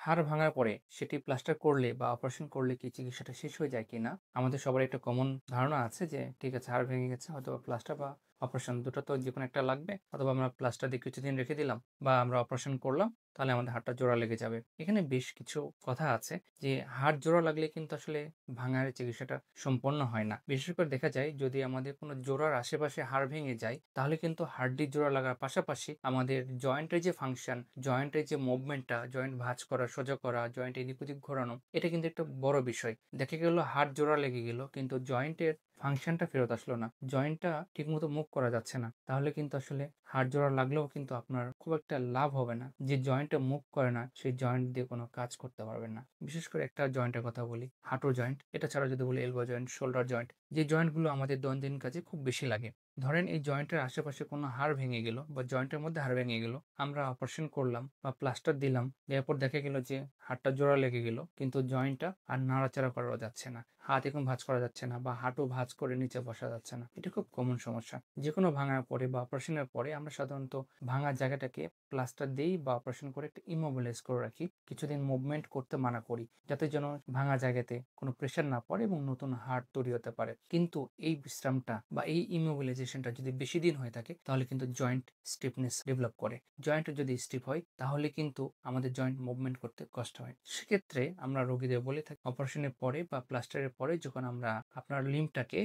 হাড় ভাঙার পরে সেটি প্লাস্টার করলে বা অপারেশন করলে কি চিকিৎসাটা শেষ হয়ে যায় কিনা? আমাদের সবারই একটা কমন ধারণা আছে যে ঠিক আছে, হাড় ভেঙে গেছে, হয়তোবা প্লাস্টার বা অপারেশন দুটো তো যেকোনো একটা লাগবে। অথবা আমরা প্লাস্টার দিয়ে কিছুদিন রেখে দিলাম বা আমরা অপারেশন করলাম, তাহলে আমাদের হাড়টা জোড়া লেগে যাবে। এখানে বেশ কিছু কথা আছে যে হাড় জোড়া লাগলে কিন্তু আসলে ভাঙার চিকিৎসাটা সম্পন্ন হয় না। বিশেষ করে দেখা যায় যদি আমাদের কোনো জোড়ার আশেপাশে হাড় ভেঙে যায়, তাহলে কিন্তু হাড্ডির জোড়া লাগার পাশাপাশি আমাদের জয়েন্টের যে ফাংশন, জয়েন্টের যে মুভমেন্টটা, জয়েন্ট ভাঁজ করা, সোজা করা, জয়েন্ট এদিক ওদিক ঘোরানো, এটা কিন্তু একটা বড় বিষয়। দেখা গেল হাড় জোড়া লেগে গেল কিন্তু জয়েন্টের ফাংশনটা ফেরত আসলো না, জয়েন্টটা ঠিকমতো মুভ করা যাচ্ছে না, তাহলে কিন্তু আসলে হাড় জোড়া লাগলেও কিন্তু আপনার খুব একটা লাভ হবে না। যে জয়েন্টটা মুভ করে না সেই জয়েন্ট দিয়ে কোনো কাজ করতে পারবেন না। বিশেষ করে একটা জয়েন্টের কথা বলি, হাঁটুর জয়েন্ট। এটা ছাড়া যদি বলি এলবো জয়েন্ট, শোল্ডার জয়েন্ট, যে জয়েন্টগুলো আমাদের দৈনন্দিন কাজে খুব বেশি লাগে। ধরেন এই জয়েন্টের আশেপাশে কোনো হাড় ভেঙে গেল বা জয়েন্টের মধ্যে হাড় ভেঙে গেল, আমরা অপারেশন করলাম বা প্লাস্টার দিলাম, দেওয়ার পর দেখা গেল যে হাড়টা জোড়া লেগে গেল কিন্তু জয়েন্টটা আর নাড়াচাড়া করা যাচ্ছে না, হাত এখন ভাঁজ করা যাচ্ছে না বা হাঁটু ভাঁজ করে নিচে বসা যাচ্ছে না। এটা খুব কমন সমস্যা। যে কোনো ভাঙার পরে বা অপারেশনের পরে আমরা সাধারণত ভাঙা জায়গাটাকে প্লাস্টার দিই বা অপারেশন করে একটা ইমোবিলাইজ করে রাখি, কিছুদিন মুভমেন্ট করতে মানা করি, যাতে যেন ভাঙা জায়গাতে কোনো প্রেশার না পড়ে এবং নতুন হাড় তৈরি হতে পারে। কিন্তু এই বিশ্রামটা বা এই ইমোবিলাইজেশনটা যদি বেশি দিন হয়ে থাকে, তাহলে কিন্তু জয়েন্ট স্টিফনেস ডেভেলপ করে। জয়েন্ট যদি স্টিফ হয় তাহলে কিন্তু আমাদের জয়েন্ট মুভমেন্ট করতে কষ্ট হয়। সেক্ষেত্রে আমরা রোগীদের বলে থাকি অপারেশনের পরে বা প্লাস্টারের পরে যখন আমরা আপনার লিম্বটাকে,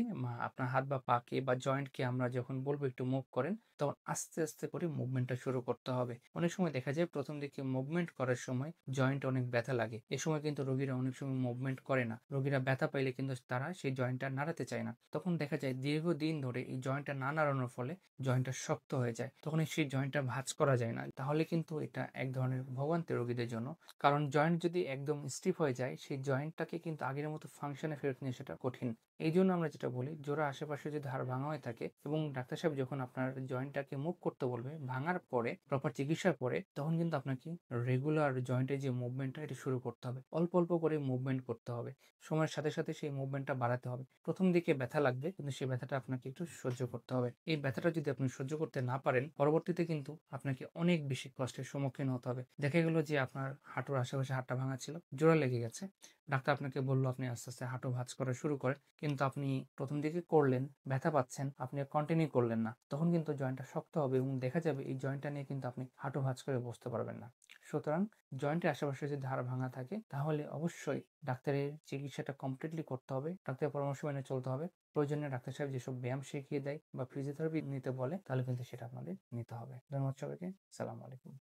আপনার হাত বা পাকে বা জয়েন্টকে আমরা যখন বলবো একটু মুভ করেন, তখন আস্তে আস্তে করে মুভমেন্টটা শুরু করতে হবে। অনেক সময় দেখা যায় প্রথম দিকে মুভমেন্ট করার সময় জয়েন্ট অনেক ব্যথা লাগে, এ সময় কিন্তু রোগীরা অনেক সময় মুভমেন্ট করে না। রোগীরা ব্যথা পাইলে কিন্তু তারা সেই জয়েন্টটা নাড়াতে চায় না। তখন দেখা যায় দীর্ঘদিন ধরে এই জয়েন্টটা না নাড়ানোর ফলে জয়েন্টটা শক্ত হয়ে যায়, তখন সেই জয়েন্টটা ভাঁজ করা যায় না। তাহলে কিন্তু এটা এক ধরনের ভোগান্তি রোগীদের জন্য। কারণ জয়েন্ট যদি একদম স্টিফ হয়ে যায়, সেই জয়েন্টটাকে কিন্তু আগের মতো ফাংশনে ফেরত নিয়ে সেটা কঠিন। এই জন্য আমরা যেটা বলি, জোড়া আশেপাশে যদি হাড় ভাঙা হয়ে থাকে এবং ডাক্তার সাহেব যখন আপনার জয়েন্টটাকে মুভ করতে বলবে ভাঙার পরে, প্রপার চিকিৎসার পরে, তখন কিন্তু আপনাকে রেগুলার জয়েন্টের যে মুভমেন্টটা এটা শুরু করতে হবে। অল্প অল্প করে মুভমেন্ট করতে হবে। সময়ের সাথে সাথে সেই মুভমেন্টটা বাড়াতে হবে। প্রথম দিকে ব্যথা লাগবে কিন্তু সেই ব্যথাটা আপনাকে একটু সহ্য করতে হবে। এই ব্যথাটা যদি আপনি সহ্য করতে না পারেন, পরবর্তীতে কিন্তু আপনাকে অনেক বেশি কষ্টের সম্মুখীন হতে হবে। দেখা গেল যে আপনার হাঁটুর আশেপাশে হাড়টা ভাঙা ছিল, জোড়া লেগে গেছে। ডাক্তার আপনাকে বলল আপনি আস্তে আস্তে হাঁটু ভাঁজ করা শুরু করেন, কিন্তু আপনি প্রথম দিকে করলেন, ব্যথা পাচ্ছেন, আপনি কন্টিনিউ করলেন না। তখন কিন্তু জয়েন্টটা শক্ত হবে এবং দেখা যাবে এই জয়েন্টটা নিয়ে কিন্তু আপনি হাঁটু ভাঁজ করে বসতে পারবেন না। সুতরাং জয়েন্টের আশেপাশে যদি হাড় ভাঙা থাকে, তাহলে অবশ্যই ডাক্তারের চিকিৎসাটা কমপ্লিটলি করতে হবে, ডাক্তারের পরামর্শ মেনে চলতে হবে। প্রয়োজনে ডাক্তার সাহেব যেসব ব্যায়াম শিখিয়ে দেয় বা ফিজিওথেরাপি নিতে বলে, তাহলে কিন্তু সেটা আপনাদের নিতে হবে। ধন্যবাদ সবাইকে। সালাম আলাইকুম।